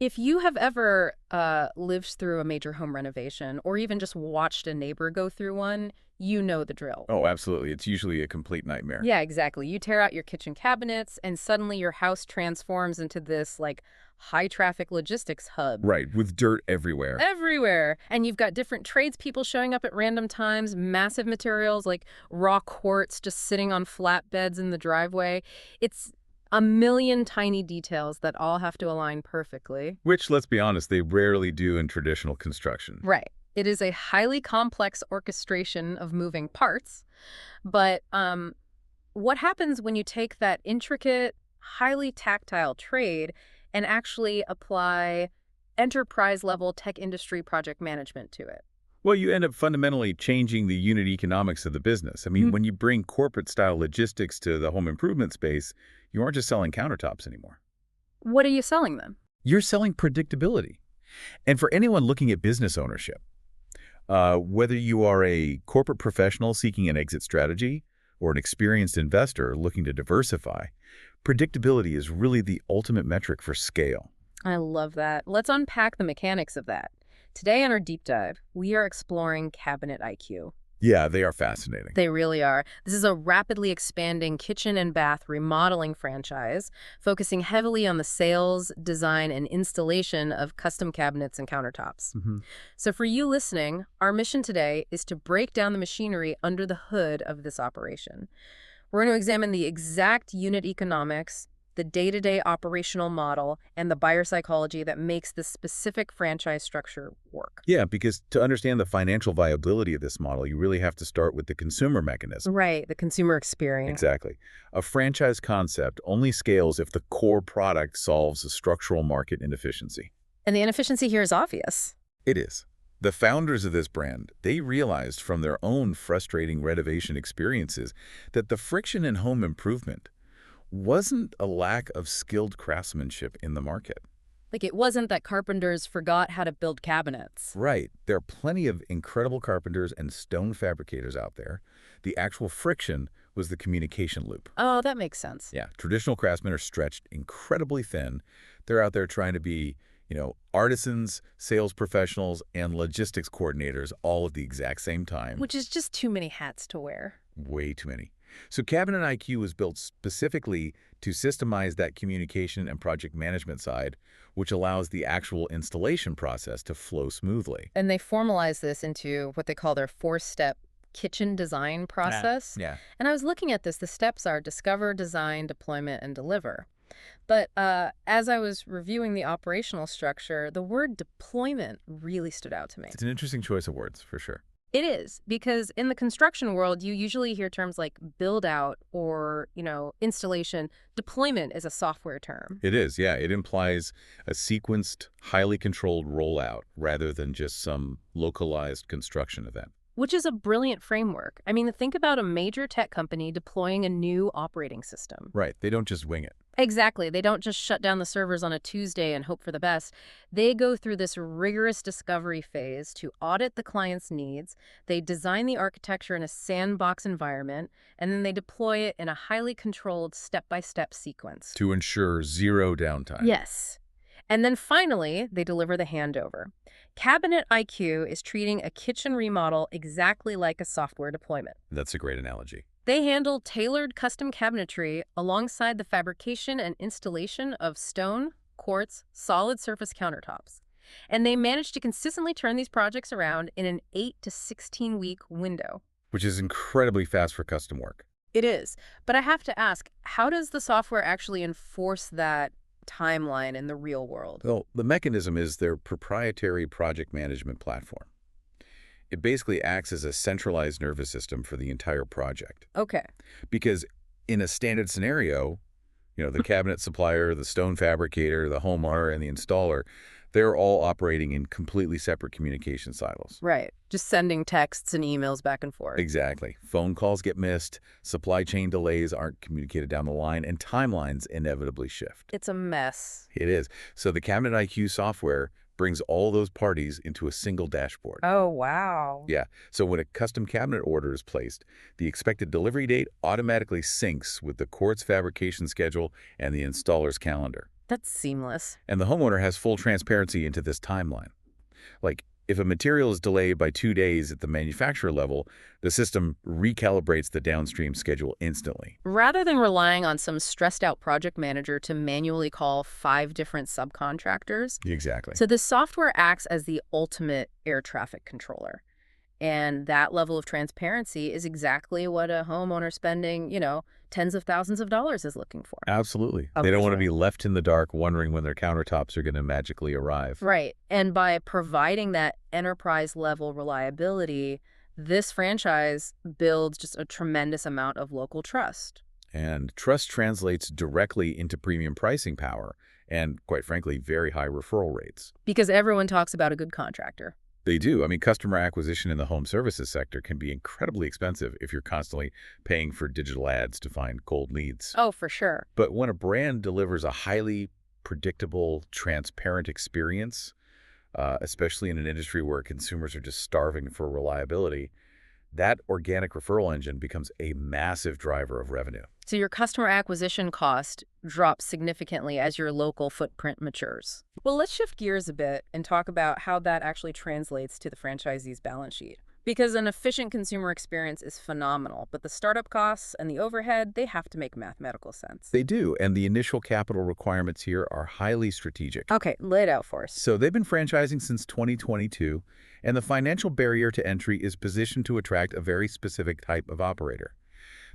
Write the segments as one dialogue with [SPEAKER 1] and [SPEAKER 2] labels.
[SPEAKER 1] If you have ever lived through a major home renovation or even just watched a neighbor go through one, you know the drill.
[SPEAKER 2] Oh, absolutely. It's usually a complete nightmare.
[SPEAKER 1] Yeah, exactly. You tear out your kitchen cabinets and suddenly your house transforms into this like high traffic logistics hub.
[SPEAKER 2] Right, with dirt everywhere.
[SPEAKER 1] Everywhere. And you've got different tradespeople showing up at random times, massive materials like raw quartz just sitting on flatbeds in the driveway. It's a million tiny details that all have to align perfectly.
[SPEAKER 2] Which, let's be honest, they rarely do in traditional construction.
[SPEAKER 1] Right. It is a highly complex orchestration of moving parts. But what happens when you take that intricate, highly tactile trade and actually apply enterprise-level tech industry project management to it?
[SPEAKER 2] Well, you end up fundamentally changing the unit economics of the business. I mean, when you bring corporate-style logistics to the home improvement space, you aren't just selling countertops anymore.
[SPEAKER 1] What are you selling them?
[SPEAKER 2] You're selling predictability. And for anyone looking at business ownership, whether you are a corporate professional seeking an exit strategy or an experienced investor looking to diversify, predictability is really the ultimate metric for scale.
[SPEAKER 1] I love that. Let's unpack the mechanics of that. Today on our deep dive, we are exploring Cabinet IQ.
[SPEAKER 2] Yeah, they are fascinating.
[SPEAKER 1] They really are. This is a rapidly expanding kitchen and bath remodeling franchise, focusing heavily on the sales, design, and installation of custom cabinets and countertops. So for you listening, our mission today is to break down the machinery under the hood of this operation. We're going to examine the exact unit economics, the day-to-day operational model, and the buyer psychology that makes this specific franchise structure work.
[SPEAKER 2] Yeah, because to understand the financial viability of this model, you really have to start with the consumer mechanism.
[SPEAKER 1] Right, the consumer experience.
[SPEAKER 2] Exactly. A franchise concept only scales if the core product solves a structural market inefficiency.
[SPEAKER 1] And the inefficiency here is obvious.
[SPEAKER 2] It is. The founders of this brand, they realized from their own frustrating renovation experiences that the friction in home improvement wasn't a lack of skilled craftsmanship in the market.
[SPEAKER 1] Like, it wasn't that carpenters forgot how to build cabinets.
[SPEAKER 2] Right. There are plenty of incredible carpenters and stone fabricators out there. The actual friction was the communication loop.
[SPEAKER 1] Oh, that makes sense.
[SPEAKER 2] Yeah. Traditional craftsmen are stretched incredibly thin. They're out there trying to be, artisans, sales professionals, and logistics coordinators all at the exact same time.
[SPEAKER 1] Which is just too many hats to wear.
[SPEAKER 2] Way too many. So Cabinet IQ was built specifically to systemize that communication and project management side, which allows the actual installation process to flow smoothly.
[SPEAKER 1] And they formalize this into what they call their four-step kitchen design process.
[SPEAKER 2] Yeah.
[SPEAKER 1] And I was looking at this. The steps are discover, design, deployment, and deliver. But as I was reviewing the operational structure, the word deployment really stood out to me.
[SPEAKER 2] It's an interesting choice of words, for sure.
[SPEAKER 1] It is, because in the construction world, you usually hear terms like build out or, installation. Deployment is a software term.
[SPEAKER 2] It is, yeah. It implies a sequenced, highly controlled rollout rather than just some localized construction event.
[SPEAKER 1] Which is a brilliant framework. I mean, think about a major tech company deploying a new operating system.
[SPEAKER 2] Right. They don't just wing it.
[SPEAKER 1] Exactly. They don't just shut down the servers on a Tuesday and hope for the best. They go through this rigorous discovery phase to audit the client's needs. They design the architecture in a sandbox environment, and then they deploy it in a highly controlled step-by-step sequence.
[SPEAKER 2] To ensure zero downtime.
[SPEAKER 1] Yes. And then finally, they deliver the handover. Cabinet IQ is treating a kitchen remodel exactly like a software deployment.
[SPEAKER 2] That's a great analogy.
[SPEAKER 1] They handle tailored custom cabinetry alongside the fabrication and installation of stone, quartz, solid surface countertops. And they manage to consistently turn these projects around in an 8 to 16-week window.
[SPEAKER 2] Which is incredibly fast for custom work.
[SPEAKER 1] It is. But I have to ask, how does the software actually enforce that timeline in the real world?
[SPEAKER 2] Well, the mechanism is their proprietary project management platform. It basically acts as a centralized nervous system for the entire project.
[SPEAKER 1] Okay.
[SPEAKER 2] Because in a standard scenario, the cabinet supplier, the stone fabricator, the homeowner, and the installer, they're all operating in completely separate communication silos.
[SPEAKER 1] Right. Just sending texts and emails back and forth.
[SPEAKER 2] Exactly. Phone calls get missed, supply chain delays aren't communicated down the line, and timelines inevitably shift.
[SPEAKER 1] It's a mess.
[SPEAKER 2] It is. So the Cabinet IQ software brings all those parties into a single dashboard.
[SPEAKER 1] Oh, wow.
[SPEAKER 2] Yeah. So when a custom cabinet order is placed, the expected delivery date automatically syncs with the quartz fabrication schedule and the installer's calendar.
[SPEAKER 1] That's seamless.
[SPEAKER 2] And the homeowner has full transparency into this timeline. Like, if a material is delayed by 2 days at the manufacturer level, the system recalibrates the downstream schedule instantly.
[SPEAKER 1] Rather than relying on some stressed-out project manager to manually call 5 different subcontractors.
[SPEAKER 2] Exactly.
[SPEAKER 1] So this software acts as the ultimate air traffic controller. And that level of transparency is exactly what a homeowner spending, tens of thousands of dollars is looking for.
[SPEAKER 2] Absolutely.
[SPEAKER 1] Oh,
[SPEAKER 2] They
[SPEAKER 1] for
[SPEAKER 2] don't want to
[SPEAKER 1] sure.
[SPEAKER 2] be left in the dark wondering when their countertops are going to magically arrive.
[SPEAKER 1] Right. And by providing that enterprise-level reliability, this franchise builds just a tremendous amount of local trust.
[SPEAKER 2] And trust translates directly into premium pricing power and, quite frankly, very high referral rates.
[SPEAKER 1] Because everyone talks about a good contractor.
[SPEAKER 2] They do. I mean, customer acquisition in the home services sector can be incredibly expensive if you're constantly paying for digital ads to find cold leads.
[SPEAKER 1] Oh, for sure.
[SPEAKER 2] But when a brand delivers a highly predictable, transparent experience, especially in an industry where consumers are just starving for reliability, that organic referral engine becomes a massive driver of revenue.
[SPEAKER 1] So your customer acquisition cost drops significantly as your local footprint matures. Well, let's shift gears a bit and talk about how that actually translates to the franchisee's balance sheet. Because an efficient consumer experience is phenomenal, but the startup costs and the overhead, they have to make mathematical sense.
[SPEAKER 2] They do, and the initial capital requirements here are highly strategic.
[SPEAKER 1] Okay, lay it out for us.
[SPEAKER 2] So they've been franchising since 2022, and the financial barrier to entry is positioned to attract a very specific type of operator.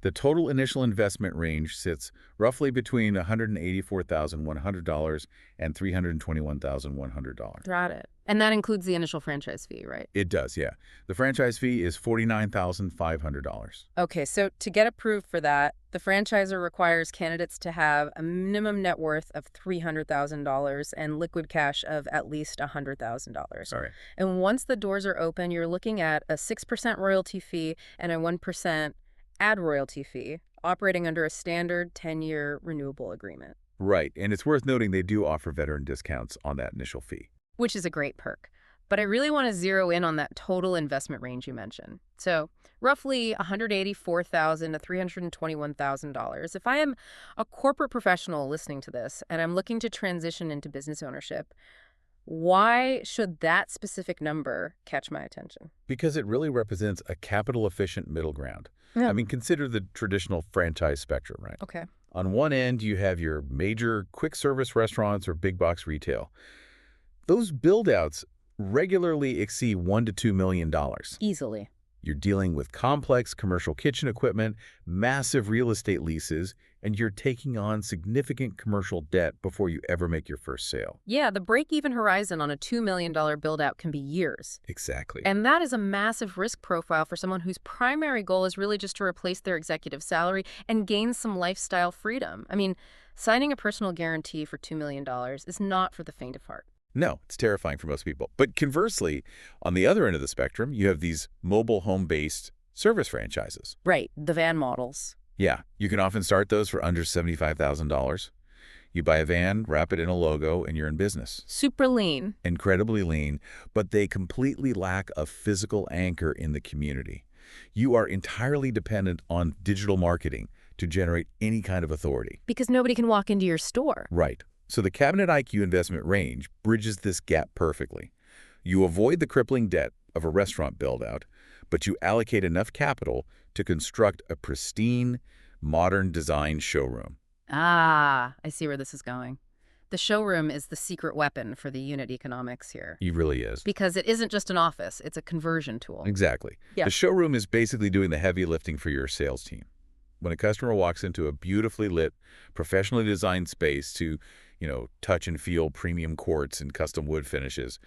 [SPEAKER 2] The total initial investment range sits roughly between $184,100 and $321,100.
[SPEAKER 1] Got it. And that includes the initial franchise fee, right?
[SPEAKER 2] It does, yeah. The franchise fee is $49,500.
[SPEAKER 1] Okay, so to get approved for that, the franchisor requires candidates to have a minimum net worth of $300,000 and liquid cash of at least $100,000.
[SPEAKER 2] Sorry.
[SPEAKER 1] And once the doors are open, you're looking at a 6% royalty fee and a 1% ad royalty fee, operating under a standard 10-year renewable agreement.
[SPEAKER 2] Right, and it's worth noting they do offer veteran discounts on that initial fee.
[SPEAKER 1] Which is a great perk. But I really want to zero in on that total investment range you mentioned. So roughly $184,000 to $321,000. If I am a corporate professional listening to this and I'm looking to transition into business ownership, why should that specific number catch my attention?
[SPEAKER 2] Because it really represents a capital-efficient middle ground.
[SPEAKER 1] Yeah.
[SPEAKER 2] I mean, consider the traditional franchise spectrum, right?
[SPEAKER 1] Okay.
[SPEAKER 2] On one end, you have your major quick-service restaurants or big-box retail. Those build-outs regularly exceed $1 to $2 million.
[SPEAKER 1] Easily.
[SPEAKER 2] You're dealing with complex commercial kitchen equipment, massive real estate leases, and you're taking on significant commercial debt before you ever make your first sale.
[SPEAKER 1] Yeah, the break-even horizon on a $2 million build-out can be years.
[SPEAKER 2] Exactly.
[SPEAKER 1] And that is a massive risk profile for someone whose primary goal is really just to replace their executive salary and gain some lifestyle freedom. I mean, signing a personal guarantee for $2 million is not for the faint of heart.
[SPEAKER 2] No, it's terrifying for most people. But conversely, on the other end of the spectrum, you have these mobile home-based service franchises.
[SPEAKER 1] Right, the van models.
[SPEAKER 2] Yeah, you can often start those for under $75,000. You buy a van, wrap it in a logo, and you're in business.
[SPEAKER 1] Super lean.
[SPEAKER 2] Incredibly lean, but they completely lack a physical anchor in the community. You are entirely dependent on digital marketing to generate any kind of authority.
[SPEAKER 1] Because nobody can walk into your store.
[SPEAKER 2] Right. So the Cabinet IQ investment range bridges this gap perfectly. You avoid the crippling debt of a restaurant build-out, but you allocate enough capital to construct a pristine, modern design showroom.
[SPEAKER 1] Ah, I see where this is going. The showroom is the secret weapon for the unit economics here.
[SPEAKER 2] It really is.
[SPEAKER 1] Because it isn't just an office, it's a conversion tool.
[SPEAKER 2] Exactly.
[SPEAKER 1] Yeah.
[SPEAKER 2] The showroom is basically doing the heavy lifting for your sales team. When a customer walks into a beautifully lit, professionally designed space to, touch and feel premium quartz and custom wood finishes,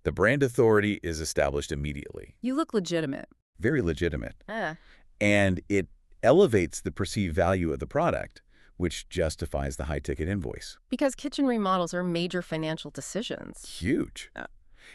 [SPEAKER 2] the brand authority is established immediately.
[SPEAKER 1] You look legitimate.
[SPEAKER 2] Very legitimate.
[SPEAKER 1] Ah.
[SPEAKER 2] And it elevates the perceived value of the product, which justifies the high-ticket invoice.
[SPEAKER 1] Because kitchen remodels are major financial decisions.
[SPEAKER 2] Huge.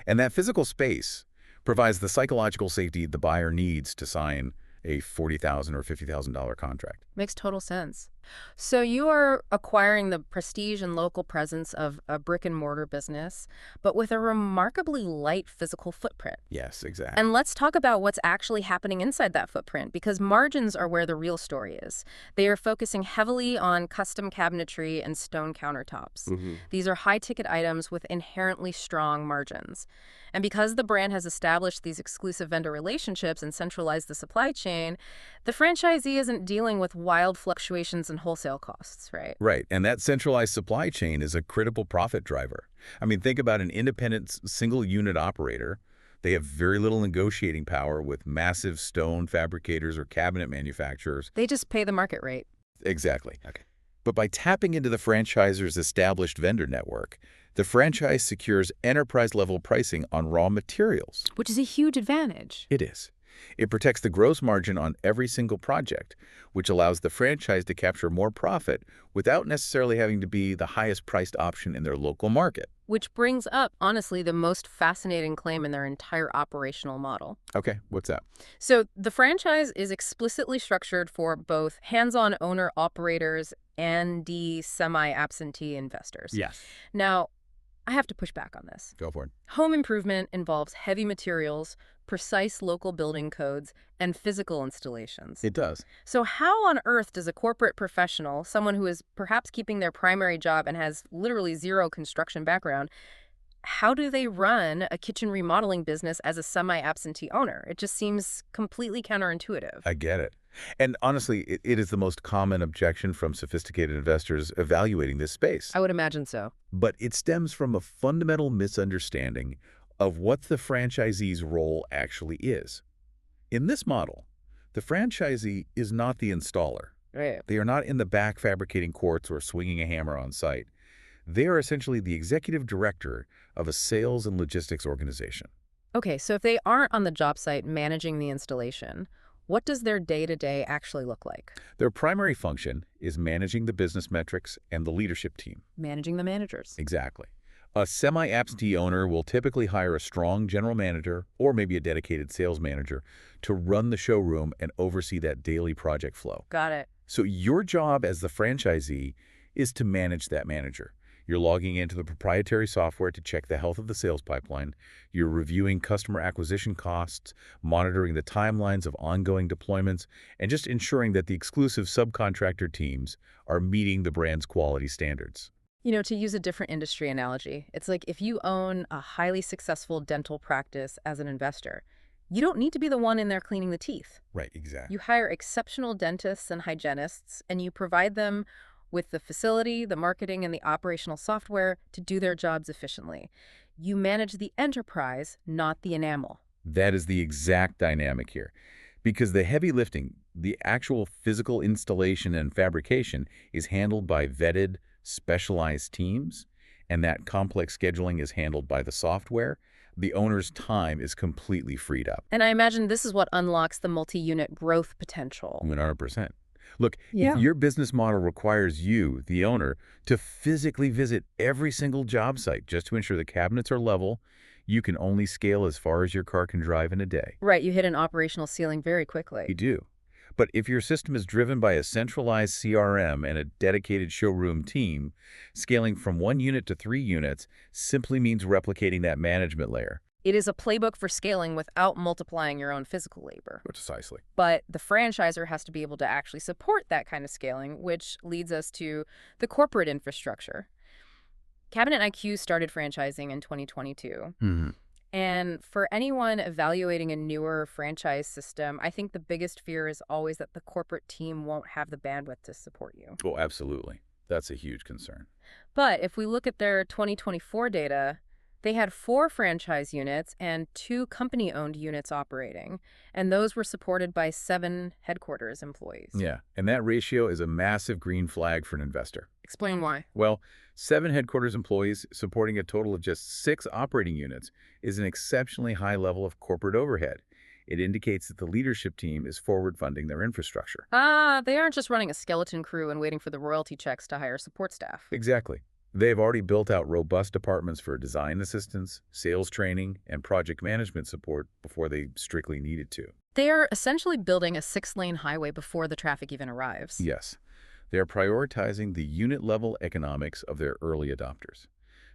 [SPEAKER 2] And that physical space provides the psychological safety the buyer needs to sign a $40,000 or $50,000 contract.
[SPEAKER 1] Makes total sense. So you are acquiring the prestige and local presence of a brick-and-mortar business, but with a remarkably light physical footprint.
[SPEAKER 2] Yes, exactly.
[SPEAKER 1] And let's talk about what's actually happening inside that footprint, because margins are where the real story is. They are focusing heavily on custom cabinetry and stone countertops. These are high-ticket items with inherently strong margins. And because the brand has established these exclusive vendor relationships and centralized the supply chain, the franchisee isn't dealing with wild fluctuations in wholesale costs, right?
[SPEAKER 2] Right, and that centralized supply chain is a critical profit driver. I mean, think about an independent single-unit operator. They have very little negotiating power with massive stone fabricators or cabinet manufacturers.
[SPEAKER 1] They just pay the market rate.
[SPEAKER 2] Exactly. Okay. But by tapping into the franchisor's established vendor network, the franchise secures enterprise-level pricing on raw materials.
[SPEAKER 1] Which is a huge advantage.
[SPEAKER 2] It is. It protects the gross margin on every single project, which allows the franchise to capture more profit without necessarily having to be the highest-priced option in their local market.
[SPEAKER 1] Which brings up, honestly, the most fascinating claim in their entire operational model.
[SPEAKER 2] Okay, what's that?
[SPEAKER 1] So the franchise is explicitly structured for both hands-on owner-operators and the semi-absentee investors.
[SPEAKER 2] Yes.
[SPEAKER 1] Now, I have to push back on this.
[SPEAKER 2] Go for it.
[SPEAKER 1] Home improvement involves heavy materials, precise local building codes, and physical installations.
[SPEAKER 2] It does.
[SPEAKER 1] So how on earth does a corporate professional, someone who is perhaps keeping their primary job and has literally zero construction background, how do they run a kitchen remodeling business as a semi-absentee owner? It just seems completely counterintuitive.
[SPEAKER 2] I get it. And honestly, it is the most common objection from sophisticated investors evaluating this space.
[SPEAKER 1] I would imagine so.
[SPEAKER 2] But it stems from a fundamental misunderstanding of what the franchisee's role actually is. In this model, the franchisee is not the installer.
[SPEAKER 1] Right.
[SPEAKER 2] They are not in the back fabricating quartz or swinging a hammer on site. They are essentially the executive director of a sales and logistics organization.
[SPEAKER 1] Okay, so if they aren't on the job site managing the installation, what does their day-to-day actually look like?
[SPEAKER 2] Their primary function is managing the business metrics and the leadership team.
[SPEAKER 1] Managing the managers.
[SPEAKER 2] Exactly. A semi-absentee owner will typically hire a strong general manager or maybe a dedicated sales manager to run the showroom and oversee that daily project flow.
[SPEAKER 1] Got it.
[SPEAKER 2] So your job as the franchisee is to manage that manager. You're logging into the proprietary software to check the health of the sales pipeline. You're reviewing customer acquisition costs, monitoring the timelines of ongoing deployments, and just ensuring that the exclusive subcontractor teams are meeting the brand's quality standards.
[SPEAKER 1] You know, to use a different industry analogy, it's like if you own a highly successful dental practice as an investor, you don't need to be the one in there cleaning the teeth.
[SPEAKER 2] Right, exactly.
[SPEAKER 1] You hire exceptional dentists and hygienists, and you provide them with the facility, the marketing, and the operational software to do their jobs efficiently. You manage the enterprise, not the enamel.
[SPEAKER 2] That is the exact dynamic here. Because the heavy lifting, the actual physical installation and fabrication, is handled by vetted, specialized teams, and that complex scheduling is handled by the software. The owner's time is completely freed up.
[SPEAKER 1] And I imagine this is what unlocks the multi-unit growth potential.
[SPEAKER 2] 100%. Look,
[SPEAKER 1] Yeah.
[SPEAKER 2] if your business model requires you, the owner, to physically visit every single job site just to ensure the cabinets are level, you can only scale as far as your car can drive in a day.
[SPEAKER 1] Right, you hit an operational ceiling very quickly.
[SPEAKER 2] You do. But if your system is driven by a centralized CRM and a dedicated showroom team, scaling from 1 unit to 3 units simply means replicating that management layer.
[SPEAKER 1] It is a playbook for scaling without multiplying your own physical labor.
[SPEAKER 2] Precisely.
[SPEAKER 1] But the franchisor has to be able to actually support that kind of scaling, which leads us to the corporate infrastructure. Cabinet IQ started franchising in 2022. And for anyone evaluating a newer franchise system, I think the biggest fear is always that the corporate team won't have the bandwidth to support you.
[SPEAKER 2] Oh, absolutely. That's a huge concern.
[SPEAKER 1] But if we look at their 2024 data, they had 4 franchise units and 2 company-owned units operating, and those were supported by 7 headquarters employees.
[SPEAKER 2] Yeah, and that ratio is a massive green flag for an investor.
[SPEAKER 1] Explain why.
[SPEAKER 2] Well, 7 headquarters employees supporting a total of just 6 operating units is an exceptionally high level of corporate overhead. It indicates that the leadership team is forward-funding their infrastructure.
[SPEAKER 1] They aren't just running a skeleton crew and waiting for the royalty checks to hire support staff.
[SPEAKER 2] Exactly. They've already built out robust departments for design assistance, sales training, and project management support before they strictly needed to.
[SPEAKER 1] They are essentially building a 6-lane highway before the traffic even arrives.
[SPEAKER 2] Yes. They are prioritizing the unit-level economics of their early adopters.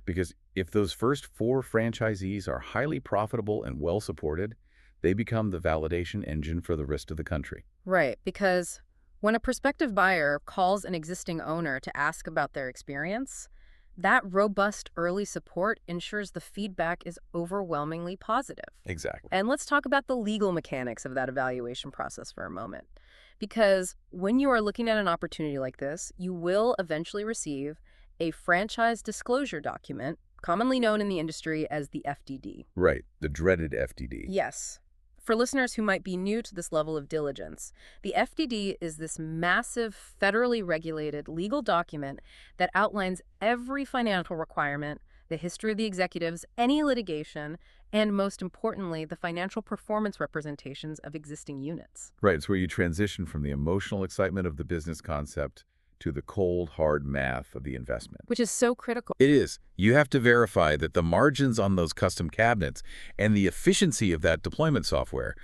[SPEAKER 2] Because if those first 4 franchisees are highly profitable and well-supported, they become the validation engine for the rest of the country.
[SPEAKER 1] Right, because when a prospective buyer calls an existing owner to ask about their experience, that robust early support ensures the feedback is overwhelmingly positive.
[SPEAKER 2] Exactly.
[SPEAKER 1] And let's talk about the legal mechanics of that evaluation process for a moment. Because when you are looking at an opportunity like this, you will eventually receive a franchise disclosure document, commonly known in the industry as the FDD.
[SPEAKER 2] Right, the dreaded FDD.
[SPEAKER 1] Yes. For listeners who might be new to this level of diligence, the FDD is this massive, federally regulated legal document that outlines every financial requirement, the history of the executives, any litigation, and most importantly, the financial performance representations of existing units.
[SPEAKER 2] Right, it's where you transition from the emotional excitement of the business concept to the cold, hard math of the investment.
[SPEAKER 1] Which is so critical.
[SPEAKER 2] It is. You have to verify that the margins on those custom cabinets and the efficiency of that deployment software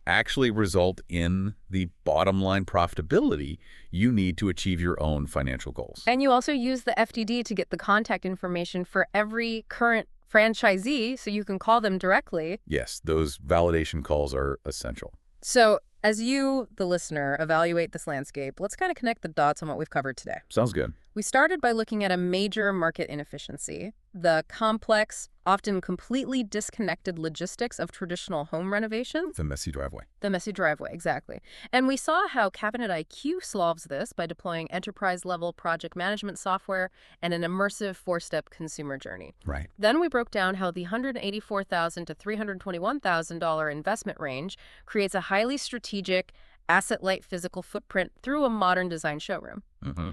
[SPEAKER 2] actually result in the bottom line profitability you need to achieve your own financial goals.
[SPEAKER 1] And you also use the FDD to get the contact information for every current franchisee so you can call them directly.
[SPEAKER 2] Yes, those validation calls are essential.
[SPEAKER 1] So as you, the listener, evaluate this landscape, let's kind of connect the dots on what we've covered today.
[SPEAKER 2] Sounds good.
[SPEAKER 1] We started by looking at a major market inefficiency, the complex, often completely disconnected logistics of traditional home renovations.
[SPEAKER 2] The messy driveway.
[SPEAKER 1] The messy driveway, exactly. And we saw how Cabinet IQ solves this by deploying enterprise-level project management software and an immersive 4-step consumer journey.
[SPEAKER 2] Right.
[SPEAKER 1] Then we broke down how the $184,000 to $321,000 investment range creates a highly strategic, asset-light physical footprint through a modern design showroom.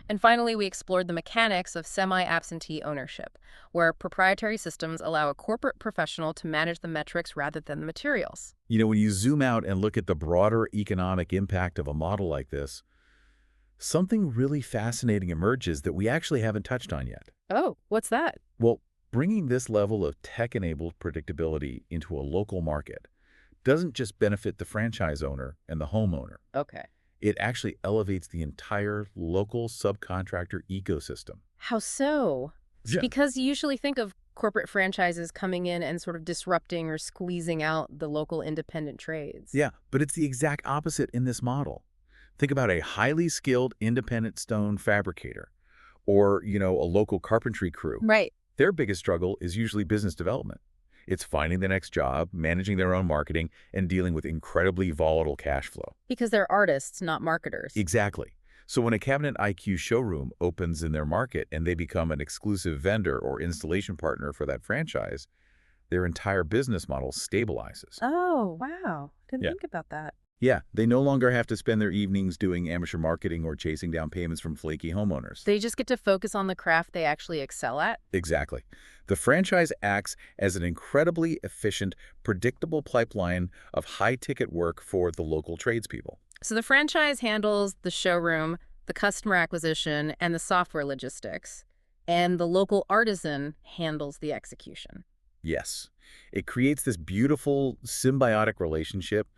[SPEAKER 1] And finally, we explored the mechanics of semi-absentee ownership, where proprietary systems allow a corporate professional to manage the metrics rather than the materials.
[SPEAKER 2] You know, when you zoom out and look at the broader economic impact of a model like this, something really fascinating emerges that we actually haven't touched on yet.
[SPEAKER 1] Oh, what's that?
[SPEAKER 2] Well, bringing this level of tech-enabled predictability into a local market doesn't just benefit the franchise owner and the homeowner.
[SPEAKER 1] Okay.
[SPEAKER 2] It actually elevates the entire local subcontractor ecosystem.
[SPEAKER 1] How so?
[SPEAKER 2] Yeah.
[SPEAKER 1] Because you usually think of corporate franchises coming in and sort of disrupting or squeezing out the local independent trades.
[SPEAKER 2] Yeah, but it's the exact opposite in this model. Think about a highly skilled independent stone fabricator or, a local carpentry crew.
[SPEAKER 1] Right.
[SPEAKER 2] Their biggest struggle is usually business development. It's finding the next job, managing their own marketing, and dealing with incredibly volatile cash flow.
[SPEAKER 1] Because they're artists, not marketers.
[SPEAKER 2] Exactly. So when a Cabinet IQ showroom opens in their market and they become an exclusive vendor or installation partner for that franchise, their entire business model stabilizes.
[SPEAKER 1] Oh, wow. Didn't think about that.
[SPEAKER 2] Yeah, they no longer have to spend their evenings doing amateur marketing or chasing down payments from flaky homeowners.
[SPEAKER 1] They just get to focus on the craft they actually excel at?
[SPEAKER 2] Exactly. The franchise acts as an incredibly efficient, predictable pipeline of high-ticket work for the local tradespeople.
[SPEAKER 1] So the franchise handles the showroom, the customer acquisition, and the software logistics, and the local artisan handles the execution.
[SPEAKER 2] Yes. It creates this beautiful, symbiotic relationship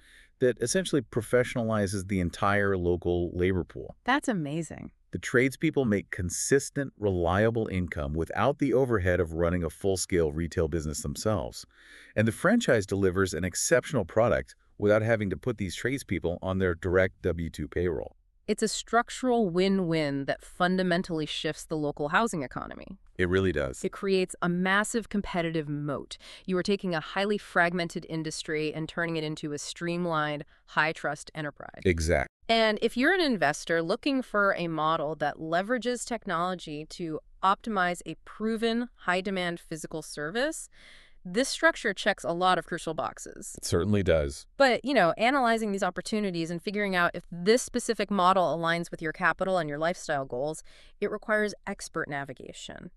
[SPEAKER 2] that essentially professionalizes the entire local labor pool.
[SPEAKER 1] That's amazing.
[SPEAKER 2] The tradespeople make consistent, reliable income without the overhead of running a full-scale retail business themselves. And the franchise delivers an exceptional product without having to put these tradespeople on their direct W-2 payroll.
[SPEAKER 1] It's a structural win-win that fundamentally shifts the local housing economy.
[SPEAKER 2] It really does.
[SPEAKER 1] It creates a massive competitive moat. You are taking a highly fragmented industry and turning it into a streamlined, high-trust enterprise.
[SPEAKER 2] Exactly.
[SPEAKER 1] And if you're an investor looking for a model that leverages technology to optimize a proven, high-demand physical service, this structure checks a lot of crucial boxes.
[SPEAKER 2] It certainly does.
[SPEAKER 1] But, analyzing these opportunities and figuring out if this specific model aligns with your capital and your lifestyle goals, it requires expert navigation.